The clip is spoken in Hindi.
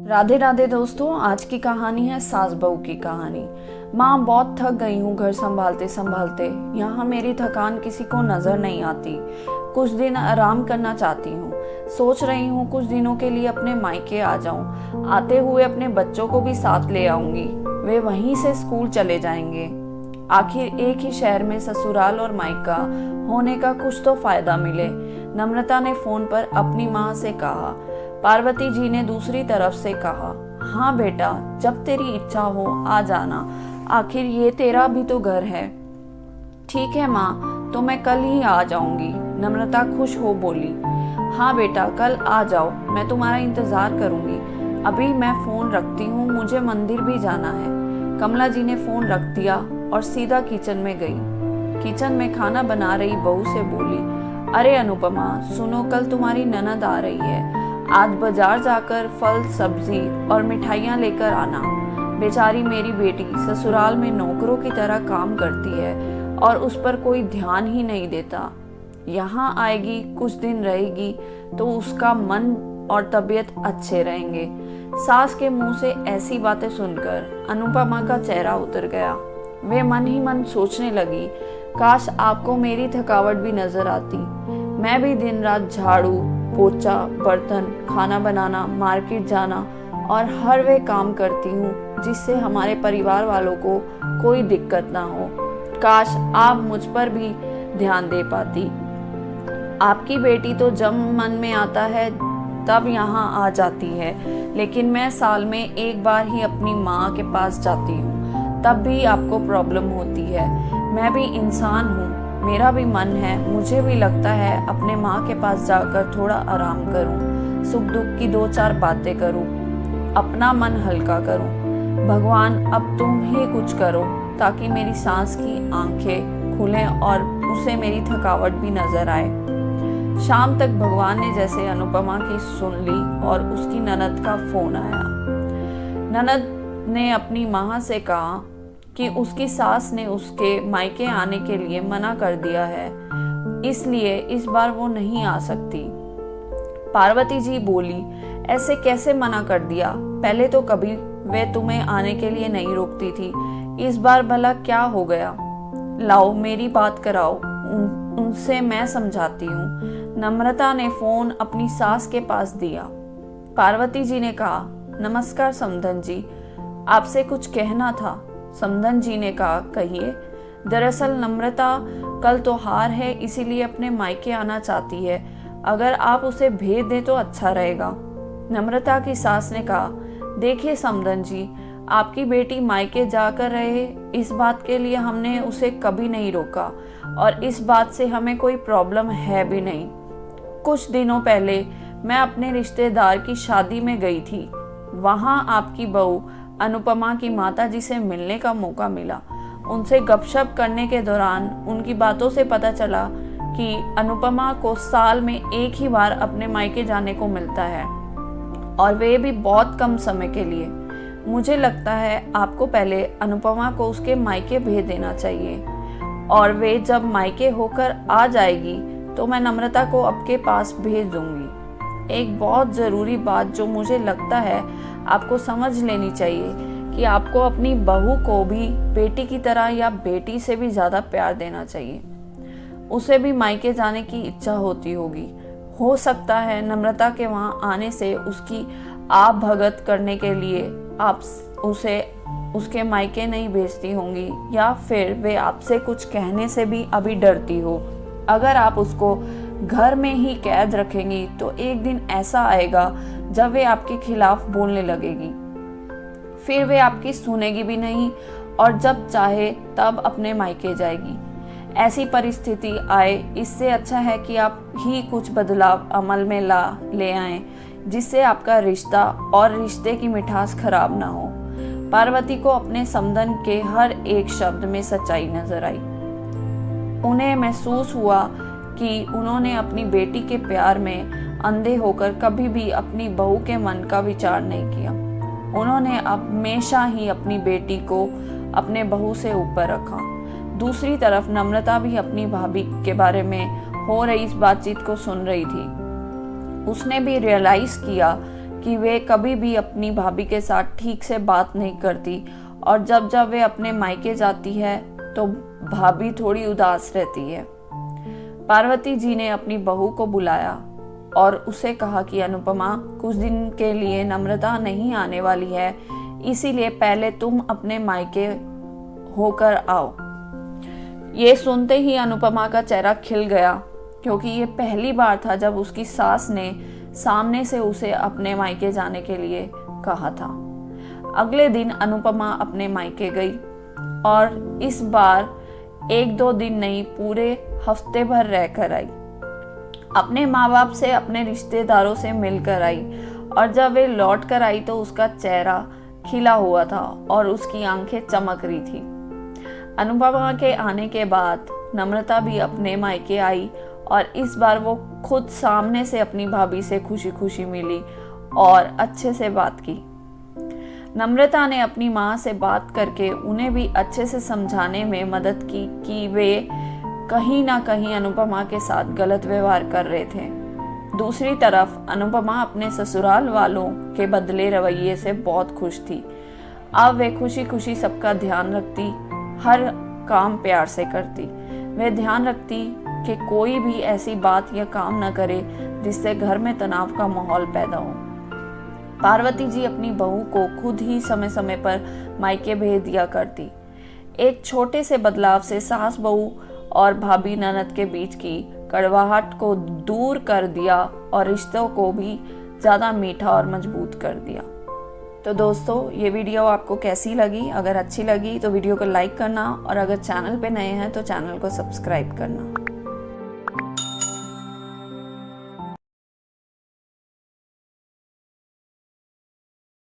राधे राधे दोस्तों, आज की कहानी है सास बहू की कहानी। माँ, बहुत थक गई हूँ घर संभालते संभालते। यहाँ मेरी थकान किसी को नजर नहीं आती। कुछ दिन आराम करना चाहती हूँ। सोच रही हूँ कुछ दिनों के लिए अपने मायके आ जाऊँ। आते हुए अपने बच्चों को भी साथ ले आऊंगी। वे वहीं से स्कूल चले जाएंगे। आखिर एक ही शहर में ससुराल और मायका होने का कुछ तो फायदा मिले। नम्रता ने फोन पर अपनी माँ से कहा। पार्वती जी ने दूसरी तरफ से कहा, हाँ बेटा, जब तेरी इच्छा हो आ जाना। आखिर ये तेरा भी तो घर है। ठीक है माँ, तो मैं कल ही आ जाऊंगी। नम्रता खुश हो बोली। हाँ बेटा, कल आ जाओ, मैं तुम्हारा इंतजार करूंगी। अभी मैं फोन रखती हूँ, मुझे मंदिर भी जाना है। कमला जी ने फोन रख दिया और सीधा किचन में गई। किचन में खाना बना रही बहू से बोली, अरे अनुपमा, सुनो, कल तुम्हारी ननद आ रही है। आज बाजार जाकर फल सब्जी और मिठाइयाँ लेकर आना। बेचारी मेरी बेटी ससुराल में नौकरों की तरह काम करती है और उस पर कोई ध्यान ही नहीं देता। यहाँ आएगी, कुछ दिन रहेगी तो उसका मन और तबीयत अच्छे रहेंगे। सास के मुंह से ऐसी बातें सुनकर अनुपमा का चेहरा उतर गया। वे मन ही मन सोचने लगी, काश आपको मेरी थकावट भी नजर आती। मैं भी दिन रात झाड़ू पोछा, बर्तन, खाना बनाना, मार्केट जाना और हर वे काम करती हूँ जिससे हमारे परिवार वालों को कोई दिक्कत ना हो। काश आप मुझ पर भी ध्यान दे पाती। आपकी बेटी तो जब मन में आता है तब यहाँ आ जाती है, लेकिन मैं साल में एक बार ही अपनी माँ के पास जाती हूँ, तब भी आपको प्रॉब्लम होती है। मैं भी इंसान हूँ, मेरा भी मन है, मुझे भी लगता है अपने माँ के पास जाकर थोड़ा आराम करूं, सुख दुख की दो चार बातें करूं, अपना मन हल्का करूं। भगवान, अब तुम ही कुछ करो ताकि मेरी सांस की आंखें खुलें और उसे मेरी थकावट भी नजर आए। शाम तक भगवान ने जैसे अनुपमा की सुन ली और उसकी ननद का फोन आया। ननद ने अपनी माँ से कहा कि उसकी सास ने उसके मायके आने के लिए मना कर दिया है, इसलिए इस बार वो नहीं आ सकती। पार्वती जी बोली, ऐसे कैसे मना कर दिया? पहले तो कभी वे तुम्हें आने के लिए नहीं रोकती थी, इस बार भला क्या हो गया? लाओ मेरी बात कराओ, उनसे मैं समझाती हूँ। नम्रता ने फोन अपनी सास के पास दिया। पार्वती जी ने कहा, नमस्कार समधन जी, आपसे कुछ कहना था। समधन जी ने कहा, कहिए। दरअसल नम्रता कल त्योहार है, इसीलिए अपने मायके आना चाहती है। अगर आप उसे भेज दें तो अच्छा रहेगा। नम्रता की सास ने कहा, देखिए समधन जी, आपकी बेटी मायके जाकर रहे, इस बात के लिए हमने उसे कभी नहीं रोका और इस बात से हमें कोई प्रॉब्लम है भी नहीं। कुछ दिनों पहले मैं अपने रिश्तेदार की शादी में गई थी। वहाँ आपकी बहू अनुपमा की माताजी से मिलने का मौका मिला। उनसे गपशप करने के दौरान उनकी बातों से पता चला कि अनुपमा को साल में एक ही बार अपने मायके जाने को मिलता है और वे भी बहुत कम समय के लिए। मुझे लगता है आपको पहले अनुपमा को उसके मायके भेज देना चाहिए और वे जब मायके होकर आ जाएगी तो मैं नम्रता को आपके पास भेज दूंगी। एक बहुत ज़रूरी बात जो मुझे लगता है आपको समझ लेनी चाहिए कि आपको अपनी बहू को भी बेटी की तरह या बेटी से भी ज़्यादा प्यार देना चाहिए। उसे भी मायके जाने की इच्छा होती होगी। हो सकता है नम्रता के वहाँ आने से उसकी आप भगत करने के लिए आप उसे उसके मायके नहीं भेजती होंगी, या फिर वे आपसे कुछ कहने से भी अभी डरती हो। अगर आप उसको घर में ही कैद रखेंगी तो एक दिन ऐसा आएगा जब वे आपके खिलाफ बोलने लगेगी, फिर वे आपकी सुनेगी भी नहीं और जब चाहे तब अपने मायके जाएगी। ऐसी परिस्थिति आए, इससे अच्छा है कि आप ही कुछ बदलाव अमल में ले आएं जिससे आपका रिश्ता और रिश्ते की मिठास खराब ना हो। पार्वती को अपने समधन के हर एक शब्द में सच्चाई नजर आई। उन्हें महसूस हुआ कि उन्होंने अपनी बेटी के प्यार में अंधे होकर कभी भी अपनी बहू के मन का विचार नहीं किया। उन्होंने हमेशा ही अपनी बेटी को अपने बहू से ऊपर रखा। दूसरी तरफ नम्रता भी अपनी भाभी के बारे में हो रही इस बातचीत को सुन रही थी। उसने भी रियलाइज किया कि वे कभी भी अपनी भाभी के साथ ठीक से बात नहीं करती और जब जब वे अपने मायके जाती है तो भाभी थोड़ी उदास रहती है। पार्वती जी ने अपनी बहू को बुलाया और उसे कहा कि अनुपमा, कुछ दिन के लिए नम्रता नहीं आने वाली है, इसीलिए पहले तुम अपने मायके होकर आओ। ये सुनते ही अनुपमा का चेहरा खिल गया, क्योंकि ये पहली बार था जब उसकी सास ने सामने से उसे अपने मायके जाने के लिए कहा था। अगले दिन अनुपमा अपने मायके गई और इस बार 1-2 दिन नहीं, पूरे हफ्ते भर रहकर आई। अपने माँ बाप से, अपने रिश्तेदारों से मिलकर आई और जब वे लौट कर आई तो उसका चेहरा खिला हुआ था और उसकी आंखें चमक रही थी। अनुपमा के आने के बाद नम्रता भी अपने मायके आई और इस बार वो खुद सामने से अपनी भाभी से खुशी खुशी मिली और अच्छे से बात की। नम्रता ने अपनी माँ से बात करके उन्हें भी अच्छे से समझाने में मदद की कि वे कहीं ना कहीं अनुपमा के साथ गलत व्यवहार कर रहे थे। दूसरी तरफ अनुपमा अपने ससुराल वालों के बदले रवैये से बहुत खुश थी। अब वे खुशी खुशी सबका ध्यान रखती, हर काम प्यार से करती। वे ध्यान रखती कि कोई भी ऐसी बात या काम न करे जिससे घर में तनाव का माहौल पैदा हो। पार्वती जी अपनी बहू को खुद ही समय समय पर मायके भेज दिया करती। एक छोटे से बदलाव से सास बहू और भाभी ननद के बीच की कड़वाहट को दूर कर दिया और रिश्तों को भी ज़्यादा मीठा और मजबूत कर दिया। तो दोस्तों, ये वीडियो आपको कैसी लगी? अगर अच्छी लगी तो वीडियो को लाइक करना और अगर चैनल पे नए हैं तो चैनल को सब्सक्राइब करना।